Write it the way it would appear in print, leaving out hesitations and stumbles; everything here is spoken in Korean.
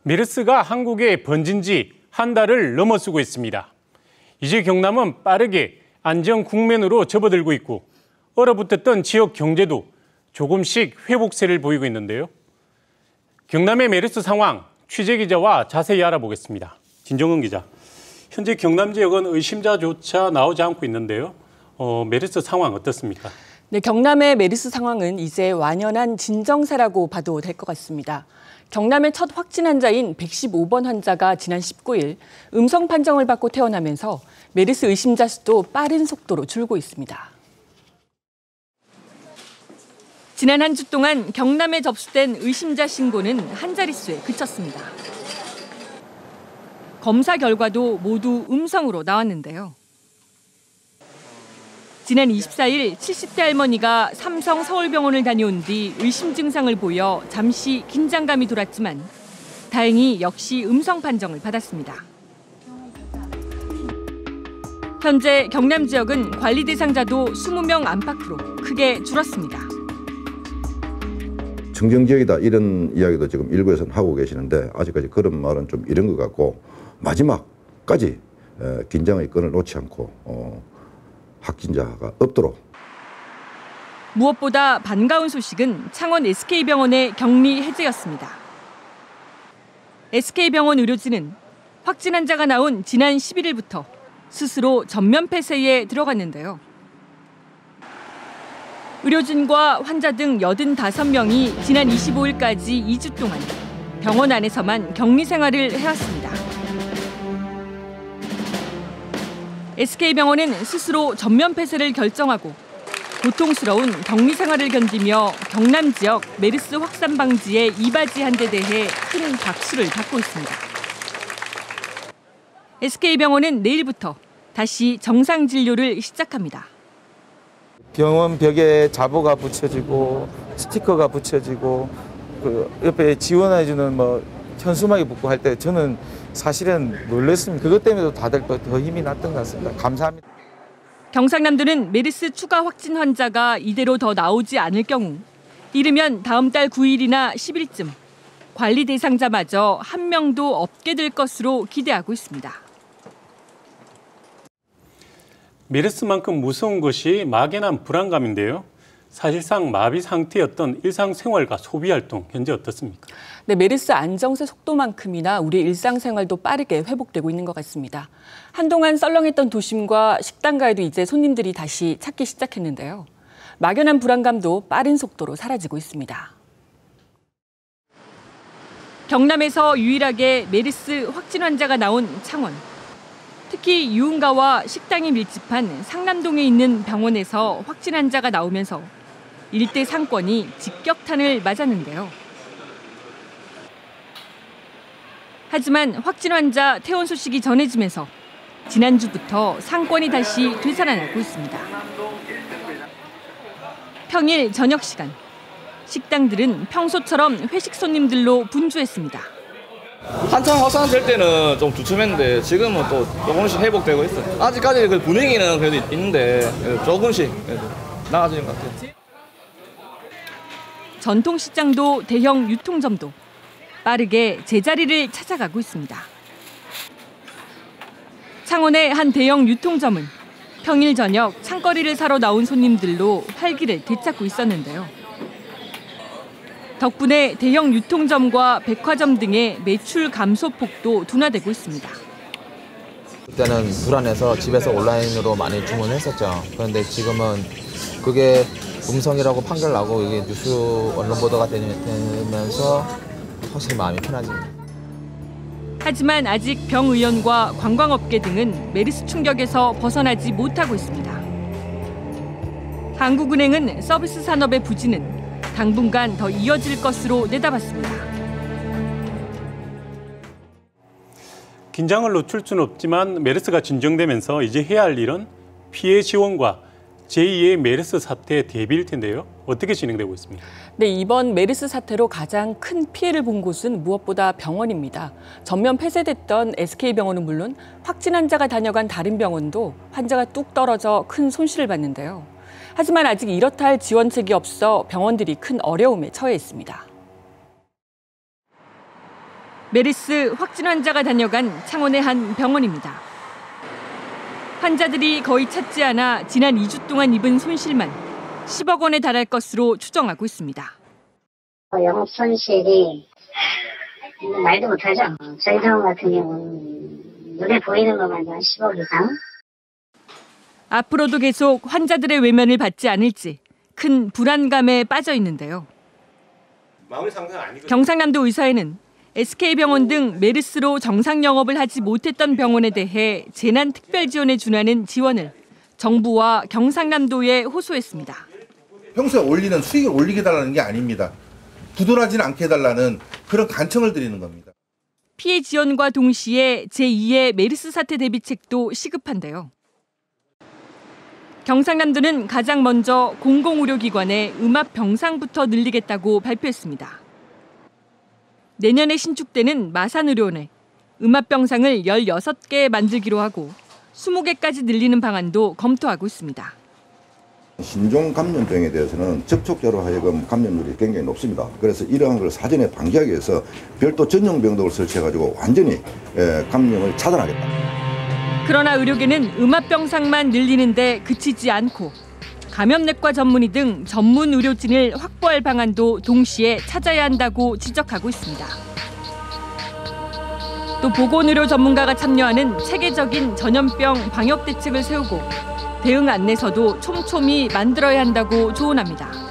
메르스가 한국에 번진 지 한 달을 넘어서고 있습니다. 이제 경남은 빠르게 안정 국면으로 접어들고 있고 얼어붙었던 지역 경제도 조금씩 회복세를 보이고 있는데요. 경남의 메르스 상황 취재기자와 자세히 알아보겠습니다. 진정은 기자, 현재 경남 지역은 의심자조차 나오지 않고 있는데요. 메르스 상황 어떻습니까? 네, 경남의 메르스 상황은 이제 완연한 진정세라고 봐도 될 것 같습니다. 경남의 첫 확진 환자인 115번 환자가 지난 19일 음성 판정을 받고 퇴원하면서 메르스 의심자 수도 빠른 속도로 줄고 있습니다. 지난 한 주 동안 경남에 접수된 의심자 신고는 한 자릿수에 그쳤습니다. 검사 결과도 모두 음성으로 나왔는데요. 지난 24일 70대 할머니가 삼성 서울병원을 다녀온 뒤 의심 증상을 보여 잠시 긴장감이 돌았지만 다행히 역시 음성 판정을 받았습니다. 현재 경남 지역은 관리 대상자도 20명 안팎으로 크게 줄었습니다. 청정 지역이다 이런 이야기도 지금 일부에서는 하고 계시는데 아직까지 그런 말은 좀 이른 것 같고 마지막까지 긴장의 끈을 놓지 않고 확진자가 없도록. 무엇보다 반가운 소식은 창원 SK병원의 격리 해제였습니다. SK병원 의료진은 확진 환자가 나온 지난 11일부터 스스로 전면 폐쇄에 들어갔는데요. 의료진과 환자 등 85명이 지난 25일까지 2주 동안 병원 안에서만 격리 생활을 해왔습니다. SK병원은 스스로 전면 폐쇄를 결정하고 고통스러운 격리 생활을 견디며 경남 지역 메르스 확산 방지에 이바지한 데 대해 큰 박수를 받고 있습니다. SK병원은 내일부터 다시 정상 진료를 시작합니다. 병원 벽에 자보가 붙여지고 스티커가 붙여지고 그 옆에 지원해주는 현수막이 붙고 할 때 저는 사실은 놀랐습니다. 그것 때문에도 다들 더 힘이 났던 것 같습니다. 감사합니다. 경상남도는 메르스 추가 확진 환자가 이대로 더 나오지 않을 경우 이르면 다음 달 9일이나 10일쯤 관리 대상자마저 한 명도 없게 될 것으로 기대하고 있습니다. 메르스만큼 무서운 것이 막연한 불안감인데요. 사실상 마비 상태였던 일상생활과 소비활동 현재 어떻습니까? 네, 메르스 안정세 속도만큼이나 우리 일상생활도 빠르게 회복되고 있는 것 같습니다. 한동안 썰렁했던 도심과 식당가에도 이제 손님들이 다시 찾기 시작했는데요. 막연한 불안감도 빠른 속도로 사라지고 있습니다. 경남에서 유일하게 메르스 확진 환자가 나온 창원. 특히 유흥가와 식당이 밀집한 상남동에 있는 병원에서 확진 환자가 나오면서 일대 상권이 직격탄을 맞았는데요. 하지만 확진 환자 퇴원 소식이 전해지면서 지난주부터 상권이 다시 되살아나고 있습니다. 평일 저녁 시간, 식당들은 평소처럼 회식 손님들로 분주했습니다. 한참 확산될 때는 좀 주춤했는데 지금은 또 조금씩 회복되고 있어요. 아직까지 그 분위기는 그래도 있는데 조금씩 나아지는 것 같아요. 전통시장도 대형 유통점도 빠르게 제자리를 찾아가고 있습니다. 창원의 한 대형 유통점은 평일 저녁 창거리를 사러 나온 손님들로 활기를 되찾고 있었는데요. 덕분에 대형 유통점과 백화점 등의 매출 감소폭도 둔화되고 있습니다. 그때는 불안해서 집에서 온라인으로 많이 주문했었죠. 그런데 지금은 그게 음성이라고 판결 나고 이게 뉴스 언론 보도가 되면서 확실히 마음이 편해집니다. 하지만 아직 병의원과 관광업계 등은 메르스 충격에서 벗어나지 못하고 있습니다. 한국은행은 서비스 산업의 부진은 당분간 더 이어질 것으로 내다봤습니다. 긴장을 늦출 수는 없지만 메르스가 진정되면서 이제 해야 할 일은 피해 지원과 제2의 메르스 사태에 대비일 텐데요. 어떻게 진행되고 있습니까? 네, 이번 메르스 사태로 가장 큰 피해를 본 곳은 무엇보다 병원입니다. 전면 폐쇄됐던 SK병원은 물론 확진 환자가 다녀간 다른 병원도 환자가 뚝 떨어져 큰 손실을 봤는데요. 하지만 아직 이렇다 할 지원책이 없어 병원들이 큰 어려움에 처해 있습니다. 메르스 확진 환자가 다녀간 창원의 한 병원입니다. 환자들이 거의 찾지 않아 지난 2주 동안 입은 손실만 10억 원에 달할 것으로 추정하고 있습니다. 영업 손실이 말도 못하죠. 저희 병원 같은 경우는 눈에 보이는 것만 10억 이상. 앞으로도 계속 환자들의 외면을 받지 않을지 큰 불안감에 빠져 있는데요. 경상남도 의사회는 SK병원 등 메르스로 정상 영업을 하지 못했던 병원에 대해 재난특별지원에 준하는 지원을 정부와 경상남도에 호소했습니다. 평소에 올리는 수익을 올리게 해달라는 게 아닙니다. 부도나지는 않게 해달라는 그런 간청을 드리는 겁니다. 피해 지원과 동시에 제2의 메르스 사태 대비책도 시급한데요. 경상남도는 가장 먼저 공공의료기관의 음압 병상부터 늘리겠다고 발표했습니다. 내년에 신축되는 마산의료원에 음압 병상을 16개 만들기로 하고 20개까지 늘리는 방안도 검토하고 있습니다. 신종 감염병에 대해서는 접촉자로 하여금 감염률이 굉장히 높습니다. 그래서 이러한 걸 사전에 방지하기 위해서 별도 전용 병동을 설치해가지고 완전히 감염을 차단하겠다. 그러나 의료계는 음압병상만 늘리는데 그치지 않고 감염내과 전문의 등 전문 의료진을 확보할 방안도 동시에 찾아야 한다고 지적하고 있습니다. 또 보건의료 전문가가 참여하는 체계적인 전염병 방역 대책을 세우고 대응 안내서도 촘촘히 만들어야 한다고 조언합니다.